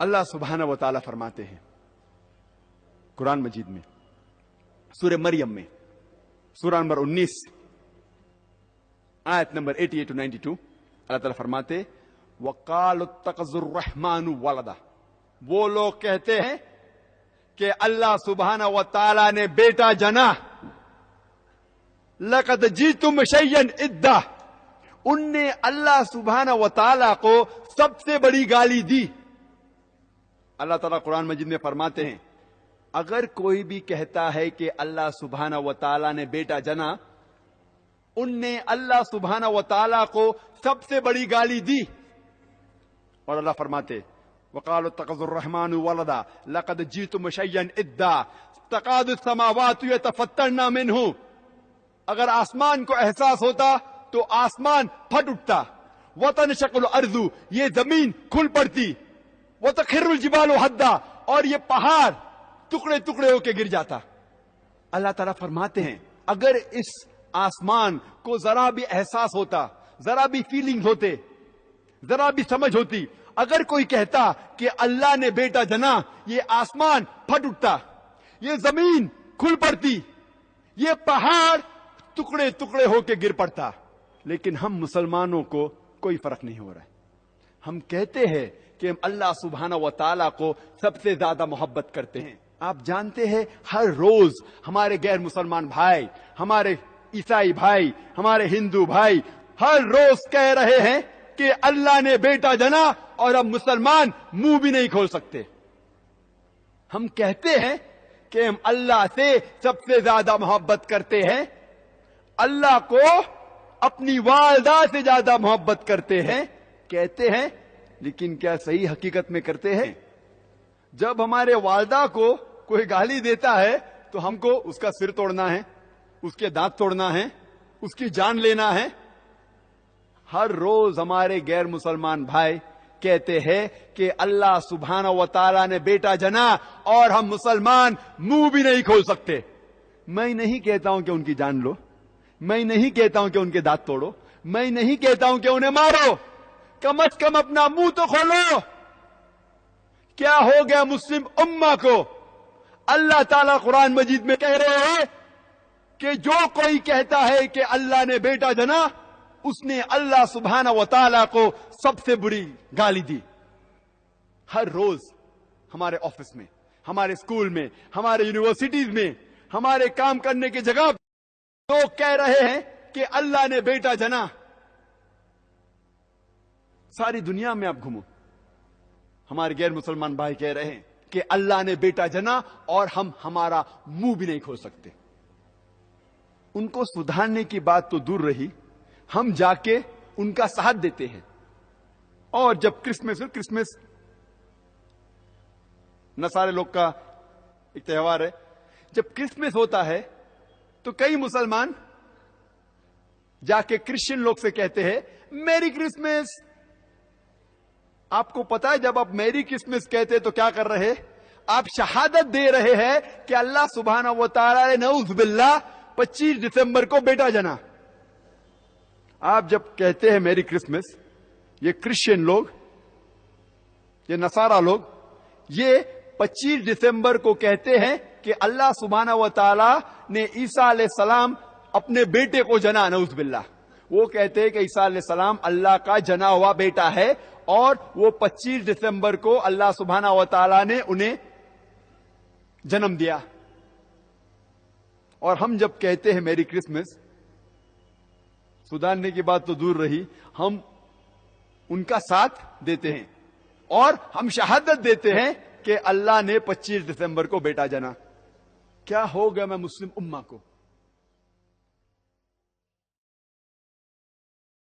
اللہ سبحانہ و تعالی فرماتے ہیں قرآن مجید میں سورہ مریم میں سورہ نمبر 19 آیت نمبر 88 to 92 اللہ تعالیٰ فرماتے وَقَالُ اتَّخَذَ الرَّحْمَنُ وَلَدًا، وہ لوگ کہتے ہیں کہ اللہ سبحانہ و تعالی نے بیٹا جنا. لَقَدْ جِئْتُمْ شَيْئًا إِدًّا، ان نے اللہ سبحانہ و تعالی کو سب سے بڑی گالی دی. اللہ تعالیٰ قرآن مجید میں فرماتے ہیں اگر کوئی بھی کہتا ہے کہ اللہ سبحانہ و تعالی نے بیٹا جنا، ان نے اللہ سبحانہ و تعالی کو سب سے بڑی گالی دی. اور اللہ فرماتے وَقَالُوا اتَّخَذَ الرَّحْمَنُ وَلَدًا لَقَدْ جِئْتُمْ شَيْئًا إِدًّا تَكَادُ السَّمَاوَاتُ يَتَفَطَّرْنَ مِنْهُ، اگر آسمان کو احساس ہوتا تو آسمان پھٹ اٹھتا. وَتَنشَقُّ الْأَرْضُ، یہ زمین کھل پڑتی. وَتَخِرُّ الْجِبَالُ هَدًّا، اور یہ پہاڑ ٹکڑے ٹکڑے ہو کے گر جاتا. اللہ تعالیٰ فرماتے ہیں اگر اس آسمان کو ذرا بھی احساس ہوتا، ذرا بھی فیلنگ ہوتے، ذرا بھی سمجھ ہوتی، اگر کوئی کہتا کہ اللہ نے بیٹا جنا، یہ آسمان پھٹ اٹھتا، یہ زمین کھل پڑتی، یہ پہاڑ ٹکڑے ٹکڑے ہو کے گر پڑتا. لیکن ہم مسلمانوں کو کوئی فرق نہیں ہو رہا ہے. ہم کہتے ہیں کہ ہم اللہ سبحانہ و تعالیٰ کو سب سے زیادہ محبت کرتے ہیں. آپ جانتے ہیں ہر روز ہمارے غیر مسلمان بھائی، ہمارے عیسائی بھائی، ہمارے ہندو بھائی ہر روز کہہ رہے ہیں کہ اللہ نے بیٹا جنا، اور ہم مسلمان منہ بھی نہیں کھول سکتے. ہم کہتے ہیں کہ ہم اللہ سے سب سے زیادہ محبت کرتے ہیں، اللہ کو اپنی والدہ سے زیادہ محبت کرتے ہیں کہتے ہیں، لیکن کیا صحیح حقیقت میں کرتے ہیں؟ جب ہمارے والدہ کو کوئی گالی دیتا ہے تو ہم کو اس کا سر توڑنا ہے، اس کے دانت توڑنا ہے، اس کی جان لینا ہے. ہر روز ہمارے غیر مسلمان بھائی کہتے ہیں کہ اللہ سبحانہ و تعالیٰ نے بیٹا جنا، اور ہم مسلمان منہ بھی نہیں کھول سکتے. میں نہیں کہتا ہوں کہ ان کی جان لو، میں نہیں کہتا ہوں کہ ان کے دانت توڑو، میں نہیں کہتا ہوں کہ انہیں مارو، کم از کم اپنا منہ تو کھولو. کیا ہو گیا مسلم امہ کو؟ اللہ تعالیٰ قرآن مجید میں کہہ رہے ہیں کہ جو کوئی کہتا ہے کہ اللہ نے بیٹا جنا، اس نے اللہ سبحانہ و تعالیٰ کو سب سے بری گالی دی. ہر روز ہمارے آفس میں، ہمارے اسکول میں، ہمارے یونیورسٹیز میں، ہمارے کام کرنے کی جگہ لوگ کہہ رہے ہیں کہ اللہ نے بیٹا جنا. ساری دنیا میں آپ گھومو، ہمارے غیر مسلمان بھائی کہہ رہے ہیں کہ اللہ نے بیٹا جنا، اور ہم ہمارا منہ بھی نہیں کھول سکتے. ان کو سدھارنے کی بات تو دور رہی، ہم جا کے ان کا ساتھ دیتے ہیں. اور جب کرسمس نصارے لوگ کا ایک تہوار ہے، جب کرسمس ہوتا ہے تو کئی مسلمان جا کے کرسچن لوگ سے کہتے ہیں میری کرسمس. آپ کو پتا ہے جب آپ میری کرسمس کہتے تو کیا کر رہے؟ آپ شہادت دے رہے ہیں کہ اللہ سبحانہ و تعالی نے نعوذ باللہ 25 دسمبر کو بیٹا جنا. آپ جب کہتے ہیں میری کرسمس، یہ کرسچن لوگ، یہ نصارہ لوگ، یہ 25 دسمبر کو کہتے ہیں کہ اللہ سبحانہ و تعالی نے عیسیٰ علیہ السلام اپنے بیٹے کو جنا. نعوذ باللہ. وہ کہتے ہیں کہ عیسیٰ علیہ السلام اللہ کا جنا ہوا بیٹا ہے، اور وہ 25 دسمبر کو اللہ سبحانہ و تعالی نے انہیں جنم دیا. اور ہم جب کہتے ہیں میری کرسمس، سدھارنے کی بات تو دور رہی، ہم ان کا ساتھ دیتے ہیں اور ہم شہادت دیتے ہیں کہ اللہ نے 25 دسمبر کو بیٹا جنا. کیا ہو گیا میں مسلم امہ کو؟